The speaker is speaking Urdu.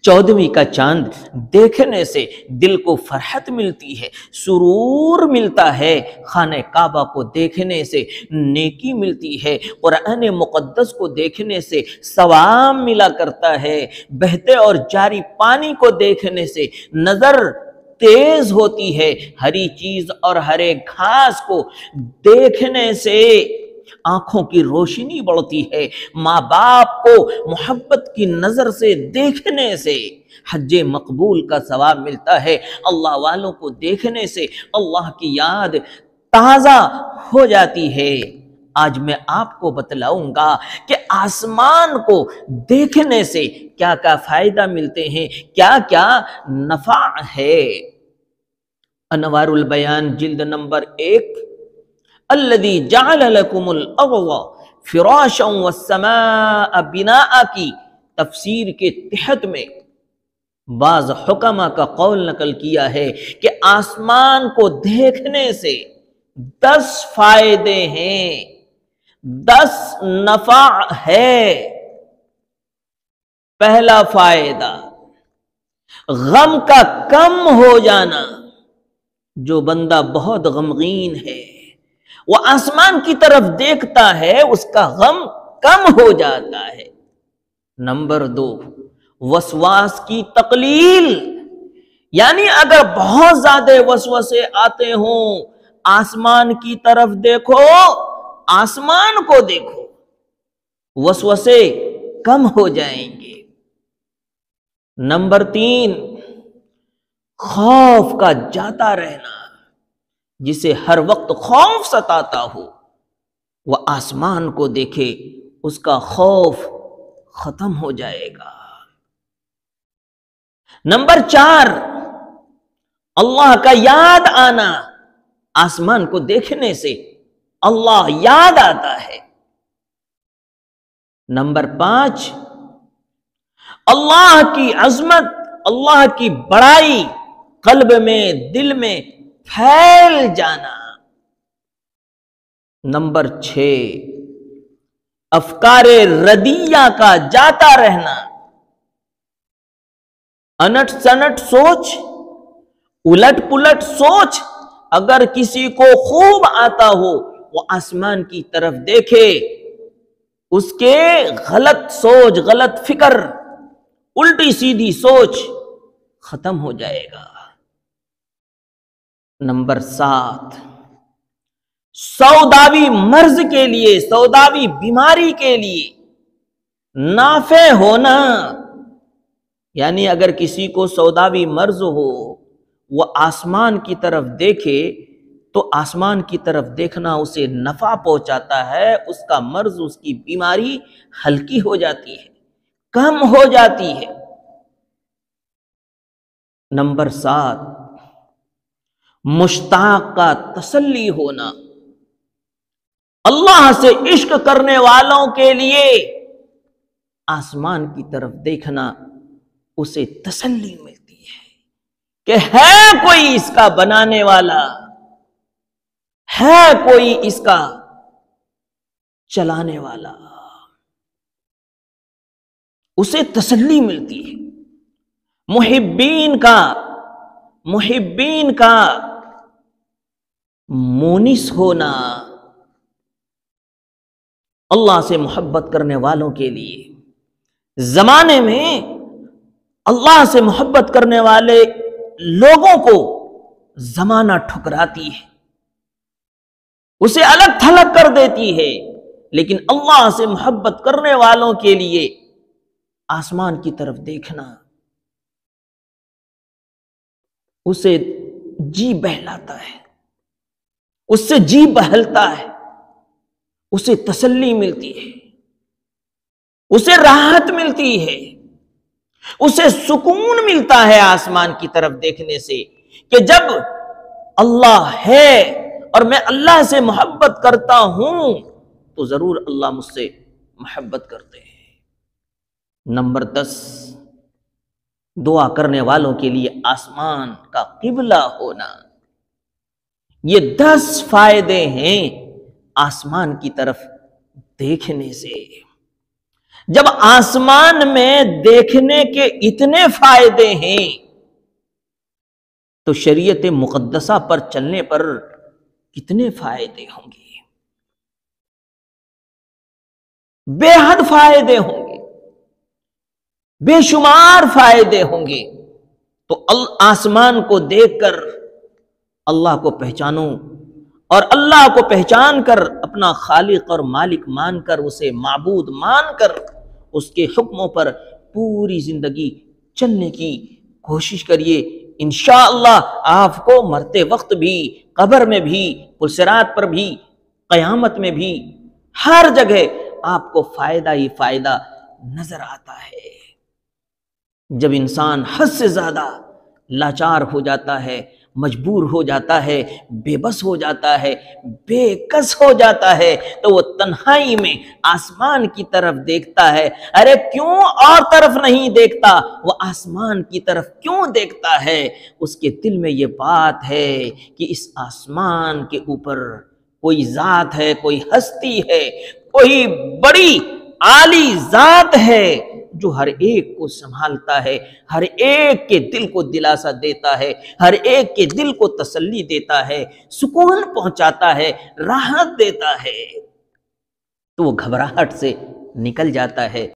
14ویں کا چاند دیکھنے سے دل کو فرحت ملتی ہے، سرور ملتا ہے، خانہ کعبہ کو دیکھنے سے نیکی ملتی ہے، قرآن مقدس کو دیکھنے سے ثواب ملا کرتا ہے، بہتے اور جاری پانی کو دیکھنے سے نظر تیز ہوتی ہے، ہری چیز اور ہرے گھاس کو دیکھنے سے آنکھوں کی روشنی بڑھتی ہے، ماں باپ کو محبت کی نظر سے دیکھنے سے حج مقبول کا ثواب ملتا ہے، اللہ والوں کو دیکھنے سے اللہ کی یاد تازہ ہو جاتی ہے۔ آج میں آپ کو بتلاؤں گا کہ آسمان کو دیکھنے سے کیا کیا فائدہ ملتے ہیں، کیا کیا نفع ہے۔ انوار البیان جلد نمبر 1، الذی جعل لکم الارض فراشا والسماء بناء کی تفسیر کے تحت میں بعض حکماء کا قول نقل کیا ہے کہ آسمان کو دیکھنے سے 10 فائدے ہیں، 10 نفع ہے۔ پہلا فائدہ، غم کا کم ہو جانا۔ جو بندہ بہت غمگین ہے وہ آسمان کی طرف دیکھتا ہے، اس کا غم کم ہو جاتا ہے۔ نمبر 2، وسواس کی تقلیل، یعنی اگر بہت زیادہ وسوسے آتے ہوں، آسمان کی طرف دیکھو، آسمان کو دیکھو، وسوسے کم ہو جائیں گے۔ نمبر 3، خوف کا جاتا رہنا، جسے ہر وقت خوف ستاتا ہو، وہ آسمان کو دیکھے، اس کا خوف ختم ہو جائے گا۔ نمبر 4، اللہ کا یاد آنا، آسمان کو دیکھنے سے اللہ یاد آتا ہے۔ نمبر 5، اللہ کی عظمت، اللہ کی بڑائی قلب میں، دل میں پھیل جانا۔ نمبر 6، افکار ردیہ کا جاتا رہنا، انٹ سنٹ سوچ، الٹ پلٹ سوچ اگر کسی کو خوب آتا ہو، وہ آسمان کی طرف دیکھے، اس کے غلط سوچ، غلط فکر، الٹی سیدھی سوچ ختم ہو جائے گا۔ نمبر 7، سوداوی مرض کے لیے، سوداوی بیماری کے لیے نافع ہونا، یعنی اگر کسی کو سوداوی مرض ہو، وہ آسمان کی طرف دیکھے تو آسمان کی طرف دیکھنا اسے نفع پہنچاتا ہے، اس کا مرض، اس کی بیماری ہلکی ہو جاتی ہے، کم ہو جاتی ہے۔ نمبر 7، مشتاق کا تسلی ہونا، اللہ سے عشق کرنے والوں کے لیے آسمان کی طرف دیکھنا اسے تسلی ملتی ہے کہ ہے کوئی اس کا بنانے والا، ہے کوئی اس کا چلانے والا، اسے تسلی ملتی ہے۔ محبین کا مونس ہونا، اللہ سے محبت کرنے والوں کے لیے زمانے میں اللہ سے محبت کرنے والے لوگوں کو زمانہ ٹھکراتی ہے، اسے الگ تھلگ کر دیتی ہے، لیکن اللہ سے محبت کرنے والوں کے لیے آسمان کی طرف دیکھنا اسے جی بہلاتا ہے، اس سے جی بہلتا ہے، اسے تسلی ملتی ہے، اسے راحت ملتی ہے، اسے سکون ملتا ہے آسمان کی طرف دیکھنے سے کہ جب اللہ ہے اور میں اللہ سے محبت کرتا ہوں تو ضرور اللہ مجھ سے محبت کرتے ہیں۔ نمبر 10، دعا کرنے والوں کے لیے آسمان کا قبلہ ہونا۔ یہ 10 فائدے ہیں آسمان کی طرف دیکھنے سے۔ جب آسمان میں دیکھنے کے اتنے فائدے ہیں تو شریعت مقدسہ پر چلنے پر کتنے فائدے ہوں گے؟ بے حد فائدے ہوں گے، بے شمار فائدے ہوں گے۔ تو آسمان کو دیکھ کر اللہ کو پہچانو، اور اللہ کو پہچان کر اپنا خالق اور مالک مان کر، اسے معبود مان کر اس کے حکموں پر پوری زندگی چلنے کی کوشش کریے۔ انشاءاللہ آپ کو مرتے وقت بھی، قبر میں بھی، پلسرات پر بھی، قیامت میں بھی، ہر جگہ آپ کو فائدہ ہی فائدہ نظر آتا ہے۔ جب انسان حد سے زیادہ لاچار ہو جاتا ہے، مجبور ہو جاتا ہے، بے بس ہو جاتا ہے، بے کس ہو جاتا ہے، تو وہ تنہائی میں آسمان کی طرف دیکھتا ہے۔ ارے کیوں اور طرف نہیں دیکھتا، وہ آسمان کی طرف کیوں دیکھتا ہے؟ اس کے دل میں یہ بات ہے کہ اس آسمان کے اوپر کوئی ذات ہے، کوئی ہستی ہے، کوئی بڑی عالی ذات ہے جو ہر ایک کو سنبھالتا ہے، ہر ایک کے دل کو دلاسا دیتا ہے، ہر ایک کے دل کو تسلی دیتا ہے، سکون پہنچاتا ہے، راحت دیتا ہے۔ تو وہ گھبراہٹ سے نکل جاتا ہے۔